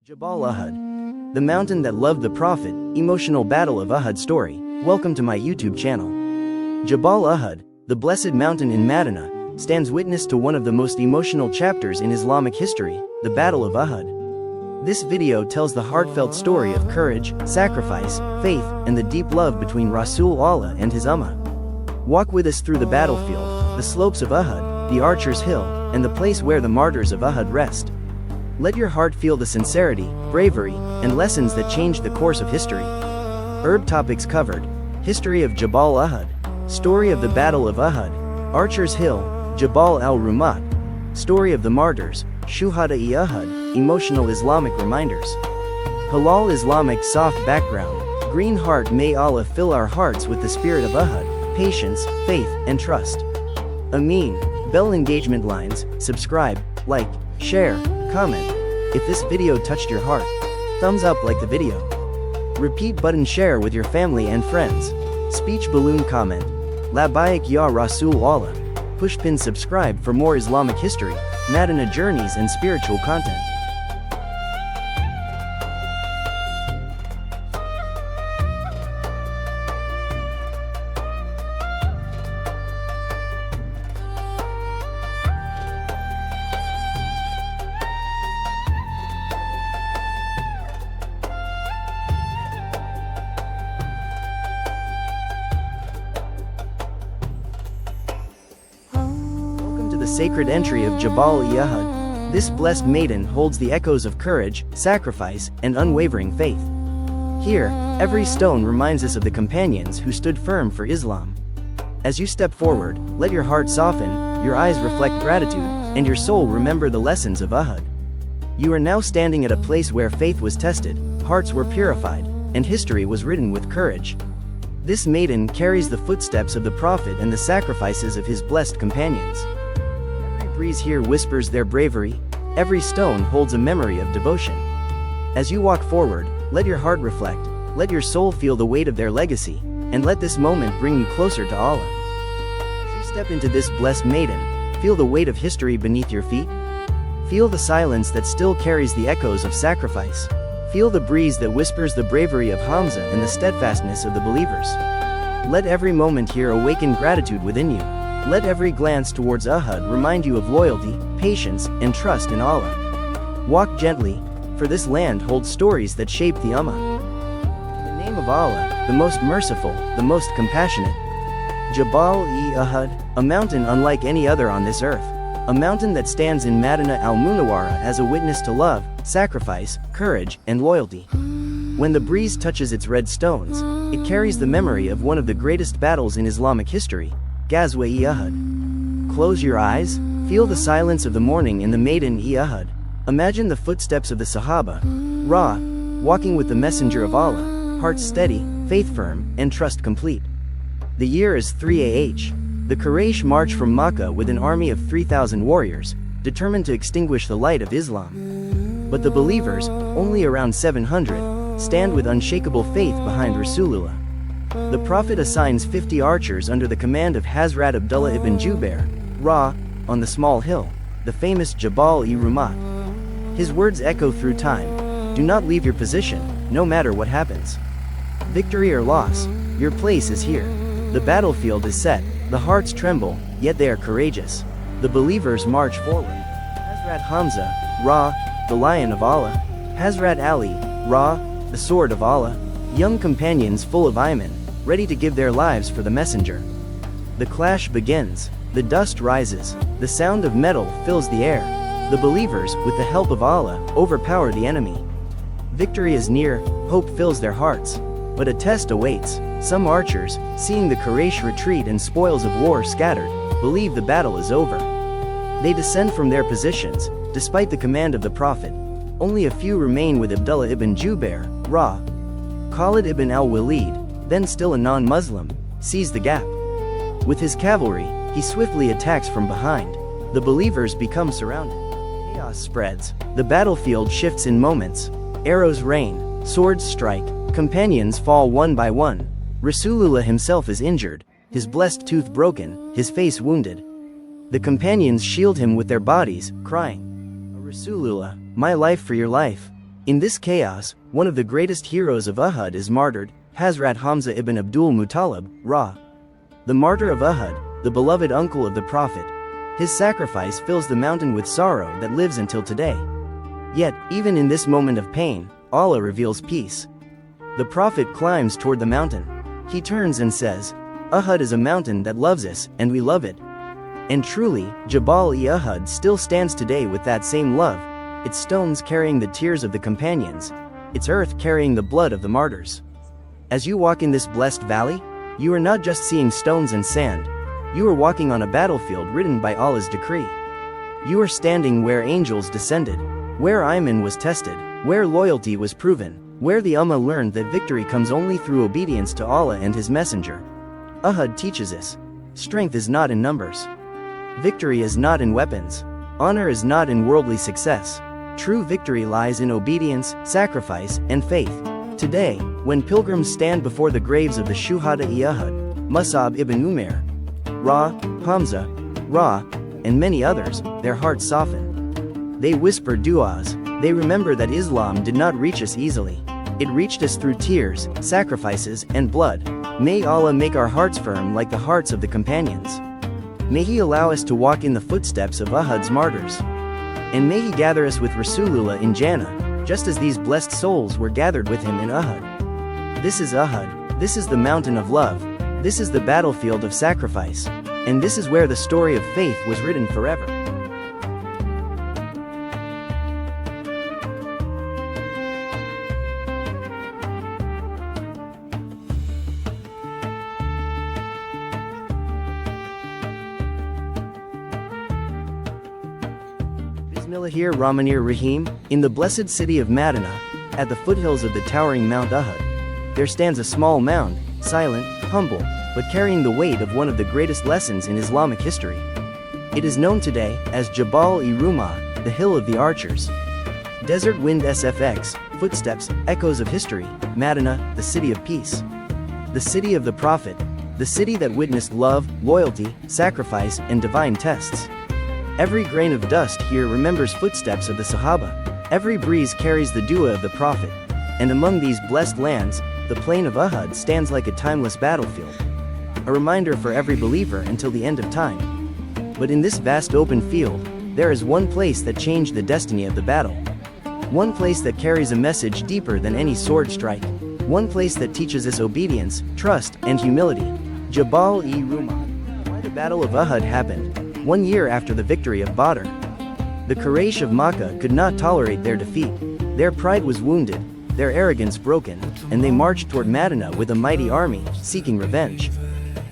Jabal Uhud, the mountain that loved the Prophet, emotional Battle of Uhud story. Welcome to my YouTube channel. Jabal Uhud, the blessed mountain in Madinah, stands witness to one of the most emotional chapters in Islamic history, the Battle of Uhud. This video tells the heartfelt story of courage, sacrifice, faith, and the deep love between Rasool Allah and his Ummah. Walk with us through the battlefield, the slopes of Uhud, the Archer's Hill, and the place where the Martyrs of Uhud rest. Let your heart feel the sincerity, bravery, and lessons that changed the course of history. Topics covered: History of Jabal Uhud, Story of the Battle of Uhud, Archer's Hill, Jabal al-Rumat, Story of the Martyrs, Shuhada Uhud, Emotional Islamic Reminders. Halal Islamic soft background, green heart. May Allah fill our hearts with the spirit of Uhud, patience, faith, and trust. Ameen. Bell engagement lines, subscribe, like, share, comment. If this video touched your heart, thumbs up like the video. Repeat button share with your family and friends. Speech balloon comment. Labaik ya Rasool Allah. Push pin subscribe for more Islamic history, Madinah journeys and spiritual content. The sacred entry of Jabal Uhud. This blessed maiden holds the echoes of courage, sacrifice, and unwavering faith. Here, every stone reminds us of the companions who stood firm for Islam. As you step forward, let your heart soften, your eyes reflect gratitude, and your soul remember the lessons of Uhud. You are now standing at a place where faith was tested, hearts were purified, and history was written with courage. This maiden carries the footsteps of the Prophet and the sacrifices of his blessed companions. Breeze here whispers their bravery, every stone holds a memory of devotion. As you walk forward, let your heart reflect, let your soul feel the weight of their legacy, and let this moment bring you closer to Allah. As you step into this blessed maiden, feel the weight of history beneath your feet. Feel the silence that still carries the echoes of sacrifice. Feel the breeze that whispers the bravery of Hamza and the steadfastness of the believers. Let every moment here awaken gratitude within you. Let every glance towards Uhud remind you of loyalty, patience, and trust in Allah. Walk gently, for this land holds stories that shape the Ummah. In the name of Allah, the most merciful, the most compassionate. Jabal-e-Uhud, a mountain unlike any other on this earth. A mountain that stands in Madinah al-Munawwara as a witness to love, sacrifice, courage, and loyalty. When the breeze touches its red stones, it carries the memory of one of the greatest battles in Islamic history, Ghazwa-e-Uhud. Close your eyes, feel the silence of the morning in the maiden-e-Uhud. Imagine the footsteps of the Sahaba, walking with the messenger of Allah, heart steady, faith firm, and trust complete. The year is 3 AH. The Quraysh march from Makkah with an army of 3,000 warriors, determined to extinguish the light of Islam. But the believers, only around 700, stand with unshakable faith behind Rasulullah. The Prophet assigns 50 archers under the command of Hazrat Abdullah ibn Jubair, on the small hill, the famous Jabal-e-Rumat. His words echo through time: do not leave your position, no matter what happens. Victory or loss, your place is here. The battlefield is set, the hearts tremble, yet they are courageous. The believers march forward. Hazrat Hamza, the lion of Allah. Hazrat Ali, the sword of Allah. Young companions full of iman, ready to give their lives for the messenger. The clash begins. The dust rises. The sound of metal fills the air. The believers, with the help of Allah, overpower the enemy. Victory is near, hope fills their hearts. But a test awaits. Some archers, seeing the Quraysh retreat and spoils of war scattered, believe the battle is over. They descend from their positions, despite the command of the Prophet. Only a few remain with Abdullah ibn Jubair, Khalid ibn al-Walid, then still a non-Muslim, sees the gap. With his cavalry, he swiftly attacks from behind. The believers become surrounded. Chaos spreads. The battlefield shifts in moments. Arrows rain, swords strike, companions fall one by one. Rasulullah himself is injured, his blessed tooth broken, his face wounded. The companions shield him with their bodies, crying, "Rasulullah, my life for your life." In this chaos, one of the greatest heroes of Uhud is martyred, Hazrat Hamza ibn Abdul Muttalib, Ra. The martyr of Uhud, the beloved uncle of the Prophet. His sacrifice fills the mountain with sorrow that lives until today. Yet, even in this moment of pain, Allah reveals peace. The Prophet climbs toward the mountain. He turns and says, Uhud is a mountain that loves us, and we love it. And truly, Jabal Uhud still stands today with that same love, its stones carrying the tears of the companions, its earth carrying the blood of the martyrs. As you walk in this blessed valley, you are not just seeing stones and sand, you are walking on a battlefield written by Allah's decree. You are standing where angels descended, where Iman was tested, where loyalty was proven, where the Ummah learned that victory comes only through obedience to Allah and His Messenger. Uhud teaches us, strength is not in numbers. Victory is not in weapons. Honor is not in worldly success. True victory lies in obedience, sacrifice, and faith. Today, when pilgrims stand before the graves of the Shuhada Uhud, Mus'ab ibn Umair, Ra, Hamza, Ra, and many others, their hearts soften. They whisper du'as. They remember that Islam did not reach us easily. It reached us through tears, sacrifices, and blood. May Allah make our hearts firm like the hearts of the companions. May He allow us to walk in the footsteps of Uhud's martyrs. And may He gather us with Rasool Allah in Jannah, just as these blessed souls were gathered with Him in Uhud. This is Uhud, this is the mountain of love, this is the battlefield of sacrifice, and this is where the story of faith was written forever. Bismillahir-Rahmanir-Rahim, in the blessed city of Madinah, at the foothills of the towering Mount Uhud, there stands a small mound, silent, humble, but carrying the weight of one of the greatest lessons in Islamic history. It is known today as Jabal al-Rumat, the Hill of the Archers. Desert wind SFX, footsteps, echoes of history, Madinah, the city of peace. The city of the Prophet, the city that witnessed love, loyalty, sacrifice, and divine tests. Every grain of dust here remembers footsteps of the Sahaba. Every breeze carries the dua of the Prophet. And among these blessed lands, the plain of Uhud stands like a timeless battlefield. A reminder for every believer until the end of time. But in this vast open field, there is one place that changed the destiny of the battle. One place that carries a message deeper than any sword strike. One place that teaches us obedience, trust, and humility. Jabal Uhud. Why the Battle of Uhud happened 1 year after the victory of Badr. The Quraysh of Makkah could not tolerate their defeat. Their pride was wounded, their arrogance broken, and they marched toward Madinah with a mighty army, seeking revenge.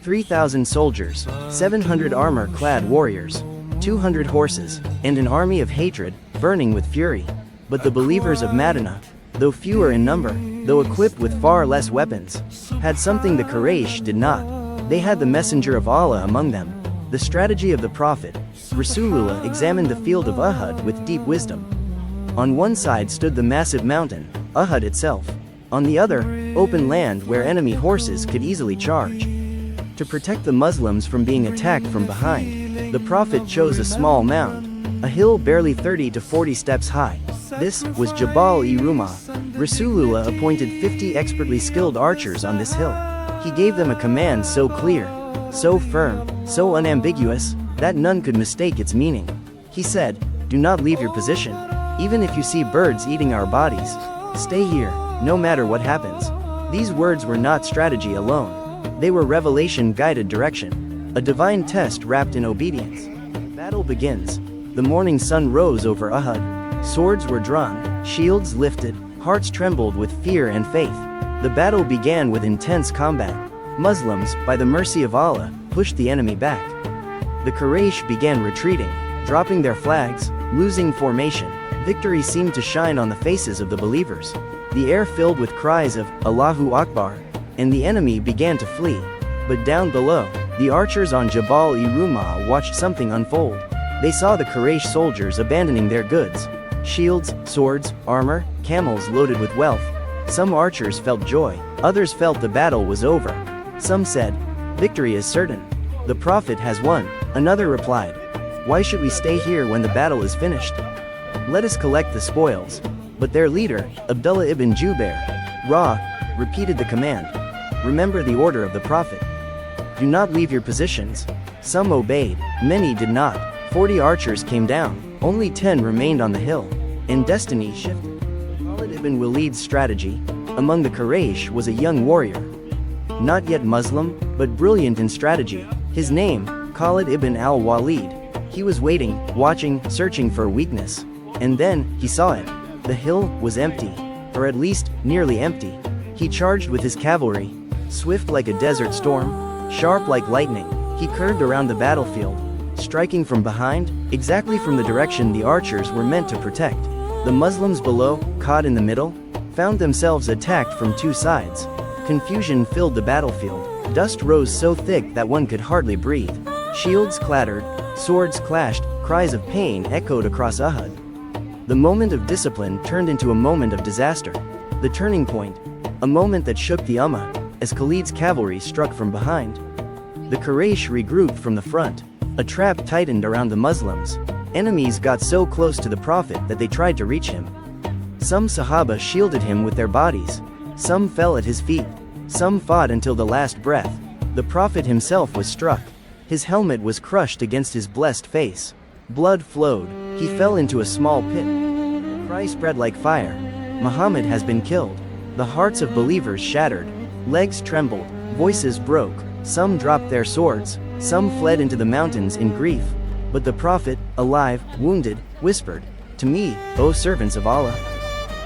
3,000 soldiers, 700 armor-clad warriors, 200 horses, and an army of hatred, burning with fury. But the believers of Madinah, though fewer in number, though equipped with far less weapons, had something the Quraysh did not. They had the messenger of Allah among them. The strategy of the Prophet, Rasool Allah, examined the field of Uhud with deep wisdom. On one side stood the massive mountain, Uhud itself. On the other, open land where enemy horses could easily charge. To protect the Muslims from being attacked from behind, the Prophet chose a small mound, a hill barely 30 to 40 steps high. This was Jabal Uhud. Rasool Allah appointed 50 expertly skilled archers on this hill. He gave them a command so clear, so firm, so unambiguous, that none could mistake its meaning. He said, "Do not leave your position. Even if you see birds eating our bodies, stay here, no matter what happens." These words were not strategy alone. They were revelation-guided direction, a divine test wrapped in obedience. The battle begins. The morning sun rose over Uhud. Swords were drawn, shields lifted, hearts trembled with fear and faith. The battle began with intense combat. Muslims, by the mercy of Allah, pushed the enemy back. The Quraysh began retreating, dropping their flags, losing formation. Victory seemed to shine on the faces of the believers. The air filled with cries of Allahu Akbar, and the enemy began to flee. But down below, the archers on Jabal Uhud watched something unfold. They saw the Quraysh soldiers abandoning their goods. Shields, swords, armor, camels loaded with wealth. Some archers felt joy, others felt the battle was over. Some said, "Victory is certain. The Prophet has won." Another replied, "Why should we stay here when the battle is finished? Let us collect the spoils." But their leader, Abdullah ibn Jubair, repeated the command. Remember the order of the Prophet. Do not leave your positions. Some obeyed, many did not. 40 archers came down, only 10 remained on the hill. And destiny shifted. Khalid ibn Walid's strategy, among the Quraysh, was a young warrior. Not yet Muslim, but brilliant in strategy. His name, Khalid ibn al-Walid. He was waiting, watching, searching for a weakness. And then, he saw it. The hill was empty. Or at least, nearly empty. He charged with his cavalry. Swift like a desert storm, sharp like lightning, he curved around the battlefield, striking from behind, exactly from the direction the archers were meant to protect. The Muslims below, caught in the middle, found themselves attacked from two sides. Confusion filled the battlefield. Dust rose so thick that one could hardly breathe. Shields clattered, swords clashed, cries of pain echoed across Uhud. The moment of discipline turned into a moment of disaster. The turning point, a moment that shook the Ummah, as Khalid's cavalry struck from behind. The Quraysh regrouped from the front. A trap tightened around the Muslims. Enemies got so close to the Prophet that they tried to reach him. Some Sahaba shielded him with their bodies. Some fell at his feet. Some fought until the last breath. The Prophet himself was struck. His helmet was crushed against his blessed face. Blood flowed. He fell into a small pit. The cry spread like fire. Muhammad has been killed. The hearts of believers shattered. Legs trembled. Voices broke. Some dropped their swords. Some fled into the mountains in grief. But the Prophet, alive, wounded, whispered, "To me, O servants of Allah.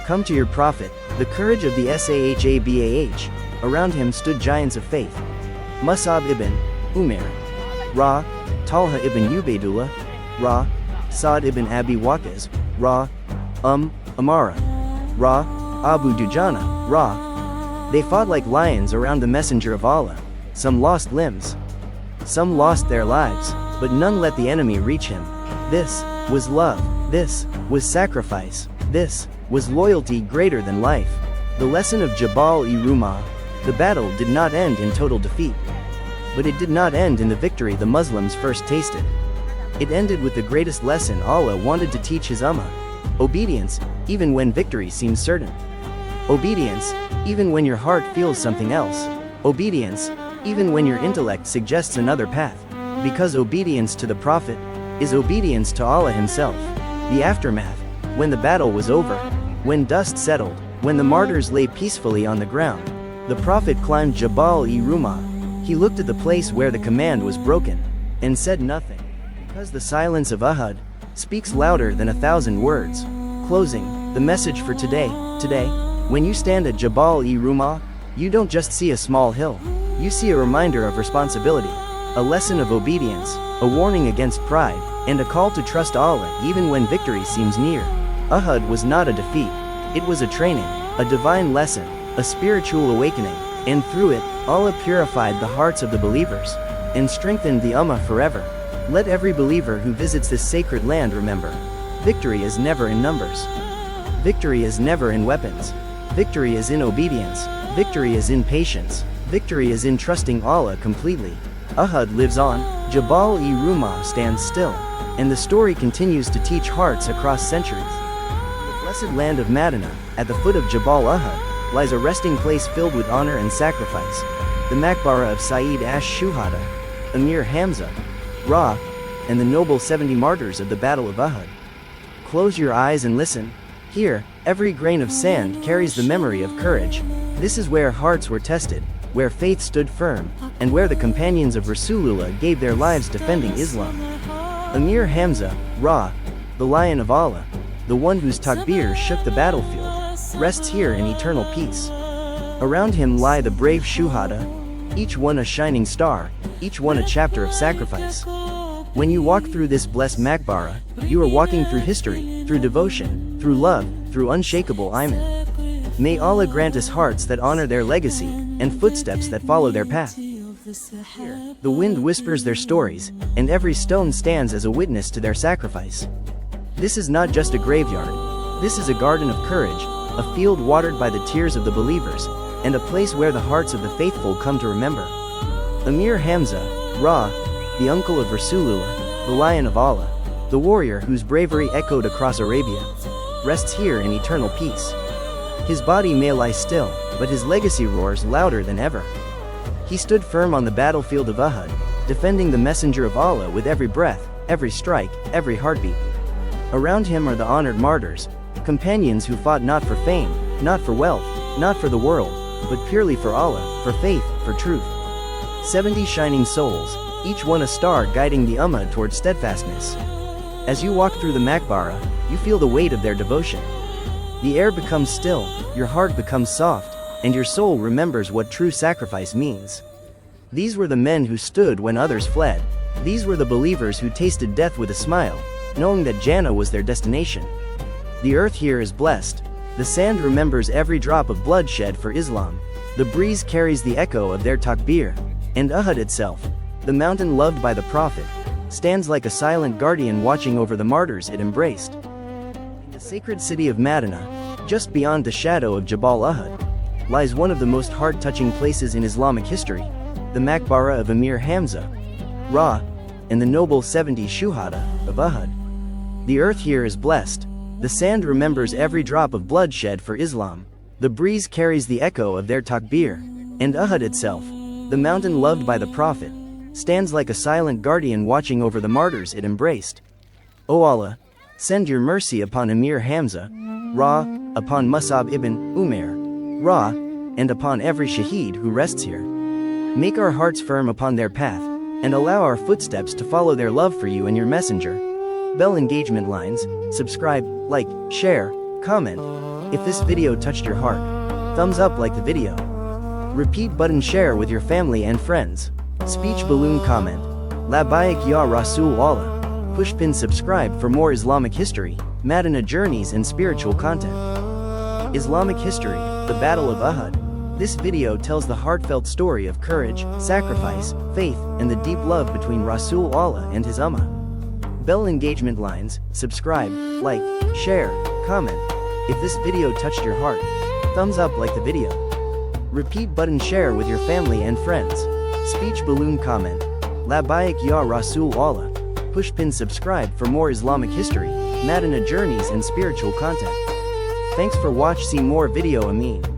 Come to your Prophet." The courage of the Sahabah. Around him stood giants of faith. Mus'ab ibn Umair, Talha ibn Ubaidullah, Sa'd ibn Abi Waqqas, Amara, Abu Dujana, They fought like lions around the messenger of Allah. Some lost limbs. Some lost their lives, but none let the enemy reach him. This was love. This was sacrifice. This was loyalty greater than life. The lesson of Jabal Uhud. The battle did not end in total defeat. But it did not end in the victory the Muslims first tasted. It ended with the greatest lesson Allah wanted to teach his Ummah. Obedience, even when victory seems certain. Obedience, even when your heart feels something else. Obedience, even when your intellect suggests another path. Because obedience to the Prophet is obedience to Allah himself. The aftermath, when the battle was over, when dust settled, when the martyrs lay peacefully on the ground, the Prophet climbed Jabal Uhud. He looked at the place where the command was broken, and said nothing. Because the silence of Uhud speaks louder than 1,000 words. Closing, the message for today, when you stand at Jabal Uhud, you don't just see a small hill. You see a reminder of responsibility, a lesson of obedience, a warning against pride, and a call to trust Allah even when victory seems near. Uhud was not a defeat. It was a training, a divine lesson, a spiritual awakening, and through it, Allah purified the hearts of the believers and strengthened the Ummah forever. Let every believer who visits this sacred land remember, victory is never in numbers. Victory is never in weapons. Victory is in obedience. Victory is in patience. Victory is in trusting Allah completely. Uhud lives on, Jabal Uhud stands still, and the story continues to teach hearts across centuries. In the blessed land of Madinah, at the foot of Jabal Uhud, lies a resting place filled with honor and sacrifice. The Maqbara of Sayyid Shuhada, Amir Hamza, and the noble 70 martyrs of the Battle of Uhud. Close your eyes and listen. Here, every grain of sand carries the memory of courage. This is where hearts were tested, where faith stood firm, and where the companions of Rasool Allah gave their lives defending Islam. Amir Hamza, the Lion of Allah, the one whose takbir shook the battlefield, rests here in eternal peace. Around him lie the brave Shuhada, each one a shining star, each one a chapter of sacrifice. When you walk through this blessed Maqbara, you are walking through history, through devotion, through love, through unshakable iman. May Allah grant us hearts that honor their legacy, and footsteps that follow their path. Here, the wind whispers their stories, and every stone stands as a witness to their sacrifice. This is not just a graveyard. This is a garden of courage, a field watered by the tears of the believers, and a place where the hearts of the faithful come to remember. Amir Hamza, the uncle of Rasulullah, the Lion of Allah, the warrior whose bravery echoed across Arabia. rests here in eternal peace. His body may lie still, but his legacy roars louder than ever. He stood firm on the battlefield of Uhud, defending the messenger of Allah with every breath, every strike, every heartbeat. Around him are the honored martyrs, companions who fought not for fame, not for wealth, not for the world, but purely for Allah, for faith, for truth. 70 shining souls, each one a star guiding the Ummah towards steadfastness. As you walk through the Maqbara, you feel the weight of their devotion. The air becomes still, your heart becomes soft, and your soul remembers what true sacrifice means. These were the men who stood when others fled. These were the believers who tasted death with a smile, knowing that Jannah was their destination. The earth here is blessed. The sand remembers every drop of blood shed for Islam. The breeze carries the echo of their takbir. And Uhud itself, the mountain loved by the Prophet, stands like a silent guardian watching over the martyrs it embraced. In the sacred city of Madinah, just beyond the shadow of Jabal Uhud, lies one of the most heart-touching places in Islamic history, the Maqbara of Emir Hamza, Ra, and the noble 70 Shuhada of Uhud. The earth here is blessed. The sand remembers every drop of blood shed for Islam. The breeze carries the echo of their takbir. And Uhud itself, the mountain loved by the Prophet, stands like a silent guardian watching over the martyrs it embraced. O Allah, send your mercy upon Emir Hamza, Ra, upon Mus'ab ibn Umair, Ra, and upon every shaheed who rests here. Make our hearts firm upon their path, and allow our footsteps to follow their love for you and your messenger. Bell engagement lines, subscribe, like, share, comment. If this video touched your heart, thumbs up like the video. Repeat button share with your family and friends. Speech balloon comment. Labbaik ya Rasool Allah. Push pin subscribe for more Islamic history, Madinah journeys and spiritual content. Islamic history, the Battle of Uhud. This video tells the heartfelt story of courage, sacrifice, faith, and the deep love between Rasool Allah and his Ummah. Bell engagement lines, subscribe, like, share, comment. If this video touched your heart, thumbs up like the video. Repeat button share with your family and friends. Speech balloon comment. Labbaik ya Rasool Allah. Push pin subscribe for more Islamic history, Madinah journeys and spiritual content. Thanks for watch. See more video. Ameen.